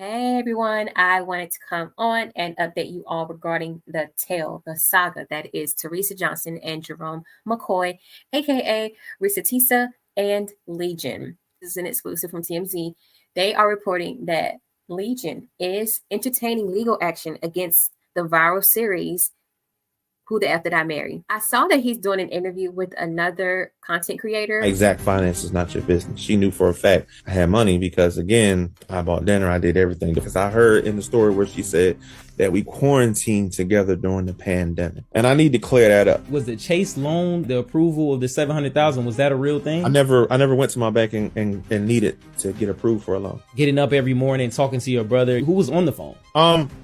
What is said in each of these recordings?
Hey everyone, I wanted to come on and update you all regarding the tale, the saga that is Teresa Johnson and Jerome McCoy, aka Reesa and Legion. This is an exclusive from TMZ. They are reporting that Legion is entertaining legal action against the viral series Who the F Did I Marry? I saw that he's doing an interview with another content creator. Exact finance is not your business. She knew for a fact I had money because, again, I bought dinner, I did everything. Because I heard in the story where she said that we quarantined together during the pandemic. And I need to clear that up. Was the Chase loan, the approval of the $700,000, was that a real thing? I never went to my bank and needed to get approved for a loan. Getting up every morning, talking to your brother, who was on the phone?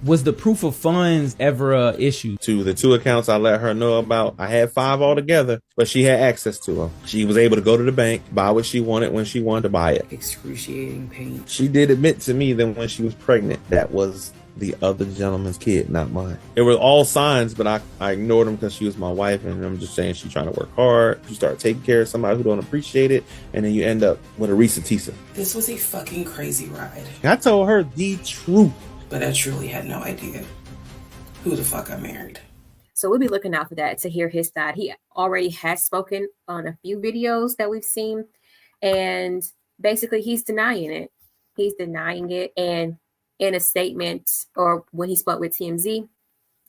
Was the proof of funds ever a issue? To the two accounts I let her know about, I had 5 altogether, but she had access to them. She was able to go to the bank, buy what she wanted when she wanted to buy it. Excruciating pain. She did admit to me that when she was pregnant, that was the other gentleman's kid, not mine. It were all signs, but I ignored them because she was my wife, and I'm just saying she's trying to work hard. You start taking care of somebody who don't appreciate it, and then you end up with a reesateesa. This was a fucking crazy ride. I told her the truth. But I truly had no idea who the fuck I married. So we'll be looking out for that to hear his side. He already has spoken on a few videos that we've seen, and basically he's denying it. He's denying it, and in a statement or when he spoke with TMZ,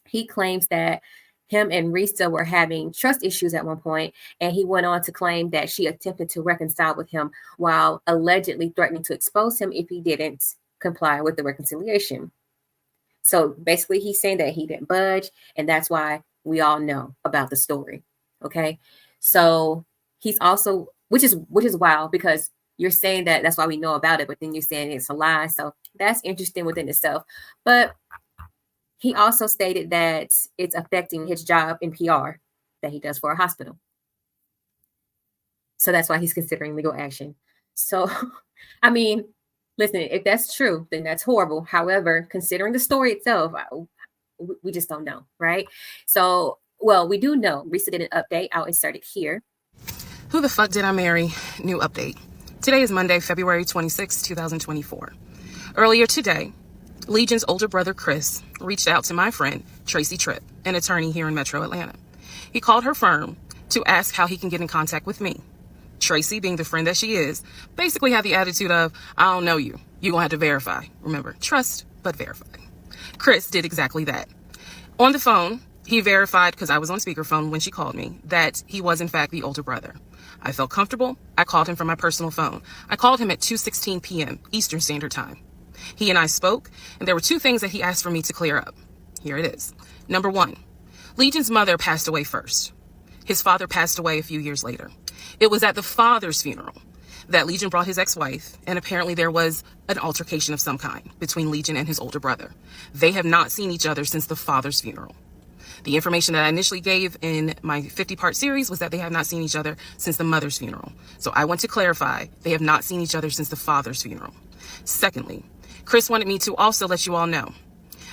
he claims that him and Reesa were having trust issues at one point, and he went on to claim that she attempted to reconcile with him while allegedly threatening to expose him if he didn't comply with the reconciliation. So basically he's saying that he didn't budge, and that's why we all know about the story. Okay. So he's also, which is wild, because you're saying that that's why we know about it, but then you're saying it's a lie. So that's interesting within itself. But he also stated that it's affecting his job in PR that he does for a hospital. So that's why he's considering legal action. So, I mean, listen, if that's true, then that's horrible. However, considering the story itself, we just don't know, right? So, well, we do know. Reesa did an update. I'll insert it here. Who the fuck did I marry? New update. Today is Monday, February 26, 2024. Earlier today, Legion's older brother, Chris, reached out to my friend, Tracy Tripp, an attorney here in Metro Atlanta. He called her firm to ask how he can get in contact with me. Tracy, being the friend that she is, basically had the attitude of, I don't know you. You're going to have to verify. Remember, trust, but verify. Chris did exactly that. On the phone, he verified, because I was on speakerphone when she called me, that he was in fact the older brother. I felt comfortable. I called him from my personal phone. I called him at 2:16 p.m. Eastern Standard Time. He and I spoke, and there were 2 things that he asked for me to clear up. Here it is. Number 1, Legion's mother passed away first. His father passed away a few years later. It was at the father's funeral that Legion brought his ex-wife, and apparently there was an altercation of some kind between Legion and his older brother. They have not seen each other since the father's funeral. The information that I initially gave in my 50-part series was that they have not seen each other since the mother's funeral. So I want to clarify, they have not seen each other since the father's funeral. Secondly, Chris wanted me to also let you all know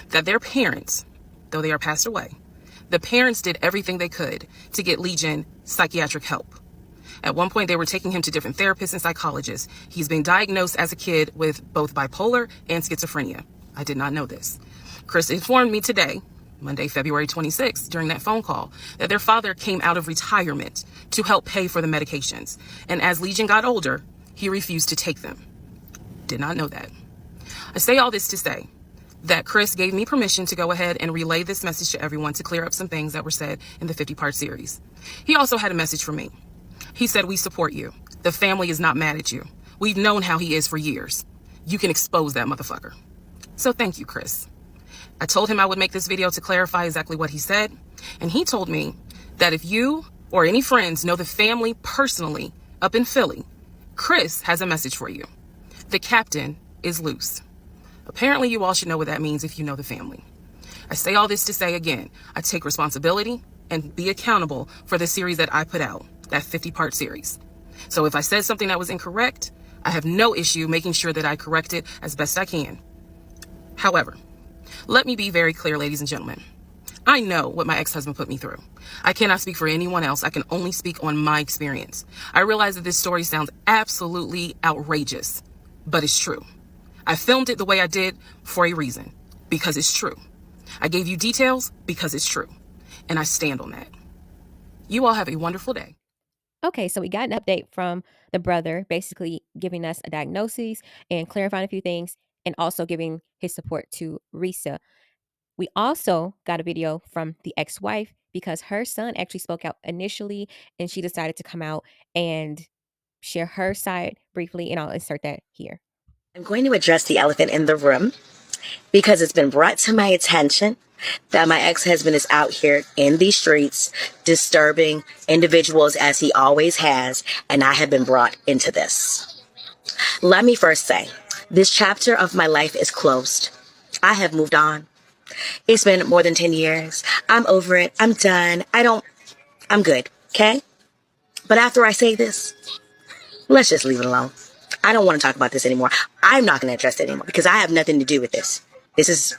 that their parents, though they are passed away, the parents did everything they could to get Legion psychiatric help. At one point, they were taking him to different therapists and psychologists. He's been diagnosed as a kid with both bipolar and schizophrenia. I did not know this. Chris informed me today, Monday, February 26th, during that phone call, that their father came out of retirement to help pay for the medications. And as Legion got older, he refused to take them. Did not know that. I say all this to say that Chris gave me permission to go ahead and relay this message to everyone to clear up some things that were said in the 50-part series. He also had a message for me. He said, we support you. The family is not mad at you. We've known how he is for years. You can expose that motherfucker. So thank you, Chris. I told him I would make this video to clarify exactly what he said. And he told me that if you or any friends know the family personally up in Philly, Chris has a message for you. The captain is loose. Apparently you all should know what that means if you know the family. I say all this to say again, I take responsibility and be accountable for the series that I put out, that 50-part series. So if I said something that was incorrect, I have no issue making sure that I correct it as best I can. However, let me be very clear, ladies and gentlemen. I know what my ex-husband put me through. I cannot speak for anyone else. I can only speak on my experience. I realize that this story sounds absolutely outrageous, but it's true. I filmed it the way I did for a reason, because it's true. I gave you details because it's true, and I stand on that. You all have a wonderful day. Okay, so we got an update from the brother, basically giving us a diagnosis and clarifying a few things, and also giving his support to Reesa. We also got a video from the ex-wife because her son actually spoke out initially, and she decided to come out and share her side briefly, and I'll insert that here. I'm going to address the elephant in the room because it's been brought to my attention that my ex-husband is out here in these streets disturbing individuals as he always has, and I have been brought into this. Let me first say, this chapter of my life is closed. I have moved on. It's been more than 10 years. I'm over it. I'm done. I'm good. Okay? But after I say this, let's just leave it alone. I don't want to talk about this anymore. I'm not going to address it anymore because I have nothing to do with this. This is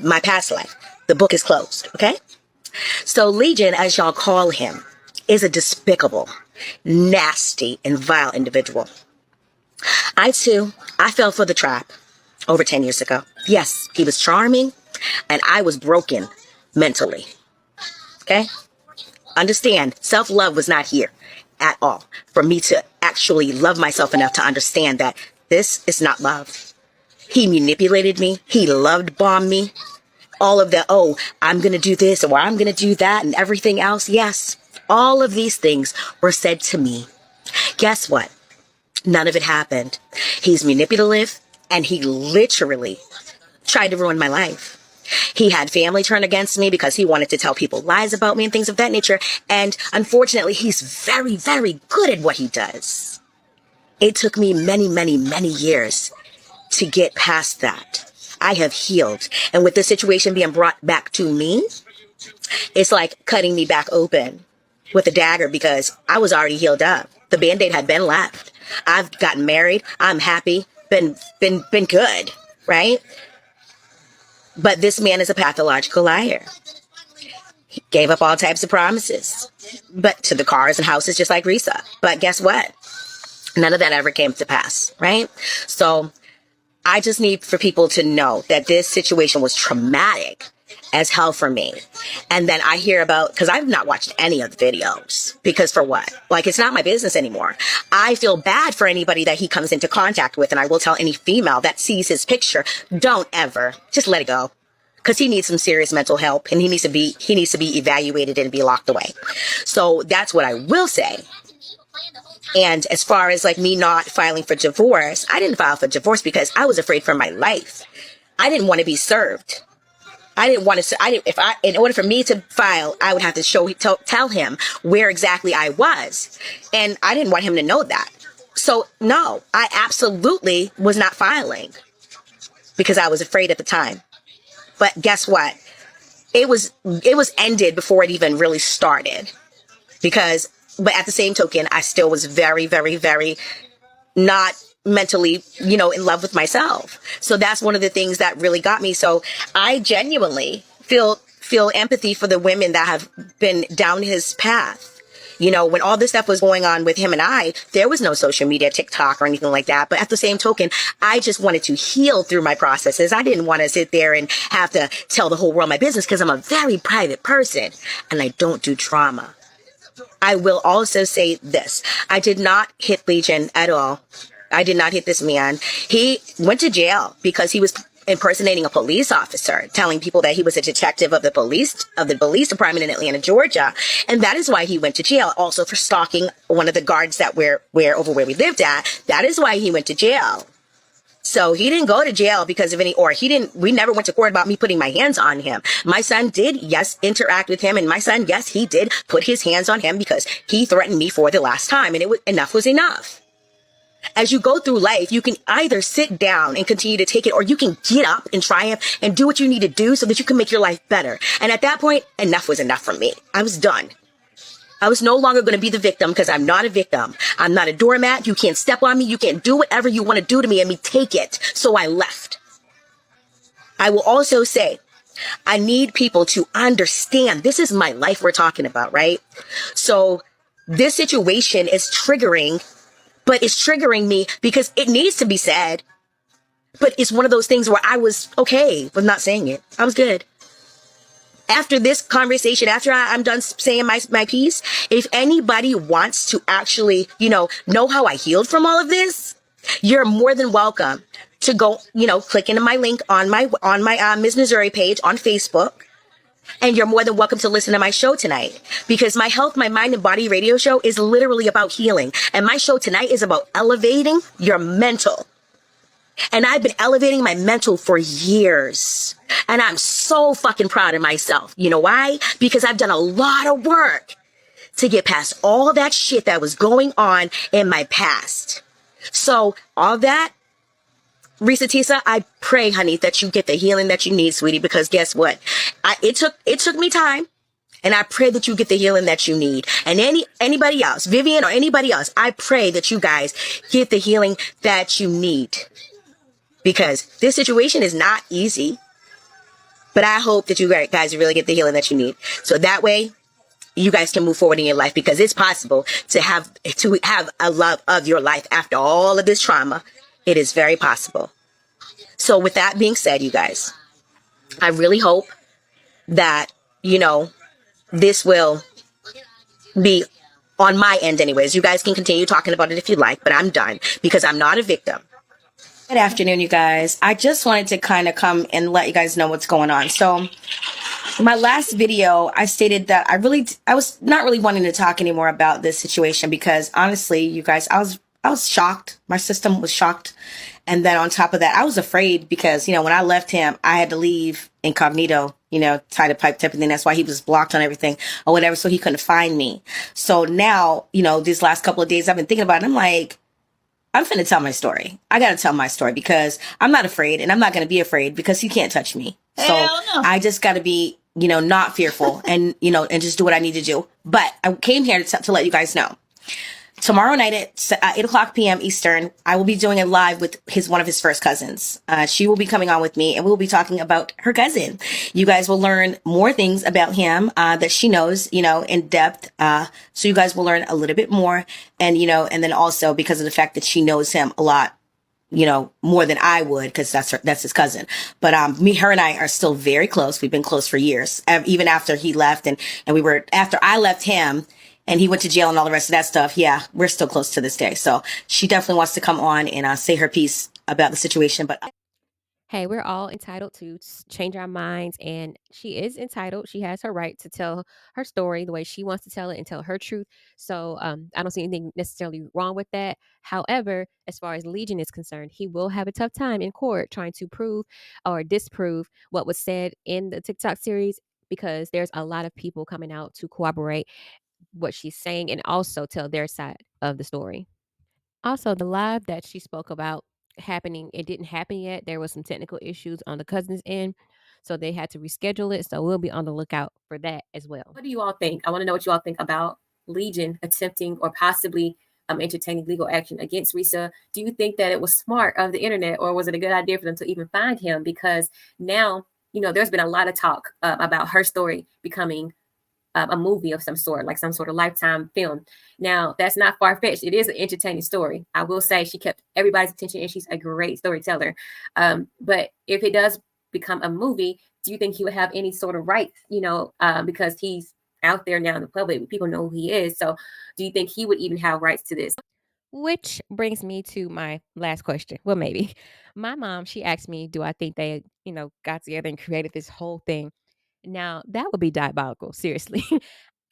my past life. The book is closed. Okay? So Legion, as y'all call him, is a despicable, nasty, and vile individual. I fell for the trap over 10 years ago. Yes, he was charming, and I was broken mentally. Okay? Understand, self-love was not here at all for me to actually love myself enough to understand that this is not love. He manipulated me. He loved bombed me. All of the, oh, I'm going to do this or I'm going to do that and everything else. Yes, all of these things were said to me. Guess what? None of it happened. He's manipulative, and he literally tried to ruin my life. He had family turn against me because he wanted to tell people lies about me and things of that nature. And unfortunately, he's very, very good at what he does. It took me many, many, many years to get past that. I have healed. And with the situation being brought back to me, it's like cutting me back open with a dagger because I was already healed up. The Band-Aid had been left. I've gotten married. I'm happy. Been good, right? But this man is a pathological liar. He gave up all types of promises, but to the cars and houses, just like Reesa. But guess what? None of that ever came to pass, right? So I just need for people to know that this situation was traumatic as hell for me. And then I hear about, because I've not watched any of the videos, because for what? Like, it's not my business anymore. I feel bad for anybody that he comes into contact with, and I will tell any female that sees his picture, don't ever, just let it go. Because he needs some serious mental help, and he needs to be evaluated and be locked away. So that's what I will say. And as far as like me not filing for divorce, I didn't file for divorce because I was afraid for my life. I didn't want to be served. In order for me to file, I would have to tell him where exactly I was. And I didn't want him to know that. So no, I absolutely was not filing because I was afraid at the time. But guess what? It was ended before it even really started but at the same token, I still was very, very, very not mentally, in love with myself. So that's one of the things that really got me. So I genuinely feel empathy for the women that have been down his path. When all this stuff was going on with him and I, there was no social media, TikTok or anything like that. But at the same token, I just wanted to heal through my processes. I didn't want to sit there and have to tell the whole world my business because I'm a very private person and I don't do trauma. I will also say this. I did not hit Legion at all. I did not hit this man. He went to jail because he was impersonating a police officer, telling people that he was a detective of the police department in Atlanta, Georgia. And that is why he went to jail. Also for stalking one of the guards that were over where we lived at. That is why he went to jail. So he didn't go to jail because of we never went to court about me putting my hands on him. My son did, yes, interact with him. And my son, yes, he did put his hands on him because he threatened me for the last time. And enough was enough. As you go through life, you can either sit down and continue to take it, or you can get up and triumph and do what you need to do so that you can make your life better. And at that point, enough was enough for me. I was done. I was no longer going to be the victim because I'm not a victim. I'm not a doormat. You can't step on me. You can't do whatever you want to do to me and me take it. So I left. I will also say, I need people to understand this is my life we're talking about, right? So this situation is triggering, but it's triggering me because it needs to be said. But it's one of those things where I was okay with not saying it. I was good. After this conversation, after I'm done saying my piece, if anybody wants to actually, know how I healed from all of this, you're more than welcome to go, click into my link on my Miss Missouri page on Facebook. And you're more than welcome to listen to my show tonight, because my Health, My Mind and Body radio show is literally about healing. And my show tonight is about elevating your mental. And I've been elevating my mental for years. And I'm so fucking proud of myself. You know why? Because I've done a lot of work to get past all that shit that was going on in my past. So all that, Reesa Teesa, I pray, honey, that you get the healing that you need, sweetie, because guess what? It took me time. And I pray that you get the healing that you need. And anybody else, Vivian or anybody else, I pray that you guys get the healing that you need. Because this situation is not easy. But I hope that you guys really get the healing that you need. So that way, you guys can move forward in your life, because it's possible to have a love of your life after all of this trauma. It is very possible. So with that being said, you guys, I really hope that, this will be on my end anyways. You guys can continue talking about it if you like, but I'm done because I'm not a victim. Good afternoon, you guys. I just wanted to kind of come and let you guys know what's going on. So in my last video, I stated that I was not really wanting to talk anymore about this situation, because honestly, you guys, I was shocked. My system was shocked. And then on top of that, I was afraid because, when I left him, I had to leave incognito, tie the pipe type of thing. That's why he was blocked on everything or whatever. So he couldn't find me. So now, these last couple of days I've been thinking about it. I'm like, I'm finna tell my story. I gotta tell my story because I'm not afraid, and I'm not gonna be afraid because he can't touch me. So I just gotta be, not fearful and, and just do what I need to do. But I came here to let you guys know. Tomorrow night at 8 o'clock p.m. Eastern, I will be doing a live with one of his first cousins. She will be coming on with me, and we'll be talking about her cousin. You guys will learn more things about him that she knows, in depth. So you guys will learn a little bit more, and and then also because of the fact that she knows him a lot, more than I would, because that's his cousin. But her and I are still very close. We've been close for years, even after he left, and after I left him. And he went to jail and all the rest of that stuff. Yeah, we're still close to this day. So she definitely wants to come on and say her piece about the situation. But Hey, we're all entitled to change our minds, and she is entitled. She has her right to tell her story the way she wants to tell it and tell her truth. So I don't see anything necessarily wrong with that. However, as far as Legion is concerned, he will have a tough time in court trying to prove or disprove what was said in the TikTok series, because there's a lot of people coming out to corroborate what she's saying and also tell their side of the story. Also, the live that she spoke about happening, it didn't happen yet. There was some technical issues on the cousin's end, so they had to reschedule it. So we'll be on the lookout for that as well. What do you all think? I want to know what you all think about Legion attempting or possibly entertaining legal action against Reesa. Do you think that it was smart of the internet, or was it a good idea for them to even find him? Because now, there's been a lot of talk about her story becoming a movie of some sort, like some sort of Lifetime film. Now, that's not far-fetched. It is an entertaining story. I will say she kept everybody's attention, and she's a great storyteller. But if it does become a movie, do you think he would have any sort of rights, because he's out there now in the public, people know who he is. So do you think he would even have rights to this? Which brings me to my last question. Well, maybe. My mom, she asked me, do I think they, got together and created this whole thing? Now, that would be diabolical, seriously.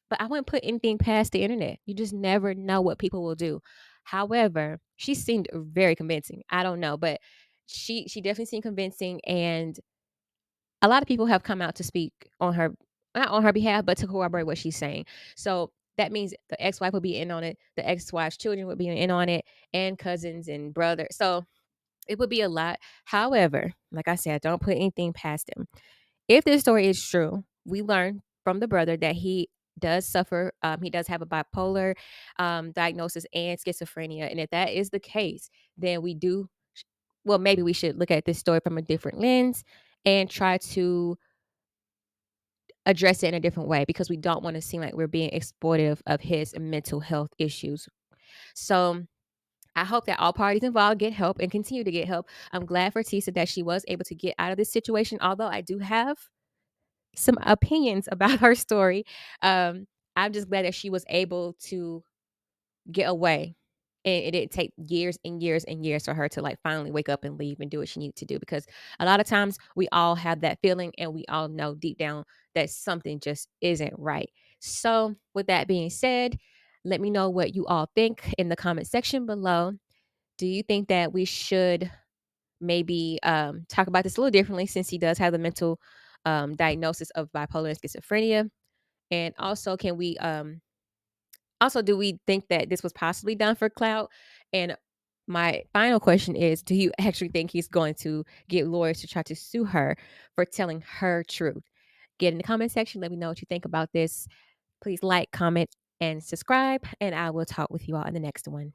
But I wouldn't put anything past the internet. You just never know what people will do. However, she seemed very convincing. I don't know, but she definitely seemed convincing, and a lot of people have come out to speak on her, not on her behalf, but to corroborate what she's saying. So that means the ex-wife would be in on it, the ex-wife's children would be in on it, and cousins and brothers. So it would be a lot. However, like I said, don't put anything past him. If this story is true, we learn from the brother that he does suffer. He does have a bipolar diagnosis and schizophrenia. And if that is the case, then maybe we should look at this story from a different lens and try to address it in a different way, because we don't want to seem like we're being exploitive of his mental health issues. So I hope that all parties involved get help and continue to get help. I'm glad for Teesa that she was able to get out of this situation, although I do have some opinions about her story. I'm just glad that she was able to get away. And it didn't take years and years and years for her to like finally wake up and leave and do what she needed to do. Because a lot of times we all have that feeling and we all know deep down that something just isn't right. So, with that being said, let me know what you all think in the comment section below. Do you think that we should maybe talk about this a little differently since he does have the mental diagnosis of bipolar and schizophrenia? And also, can we also, do we think that this was possibly done for clout? And my final question is, do you actually think he's going to get lawyers to try to sue her for telling her truth? Get in the comment section. Let me know what you think about this. Please like, comment, and subscribe. And I will talk with you all in the next one.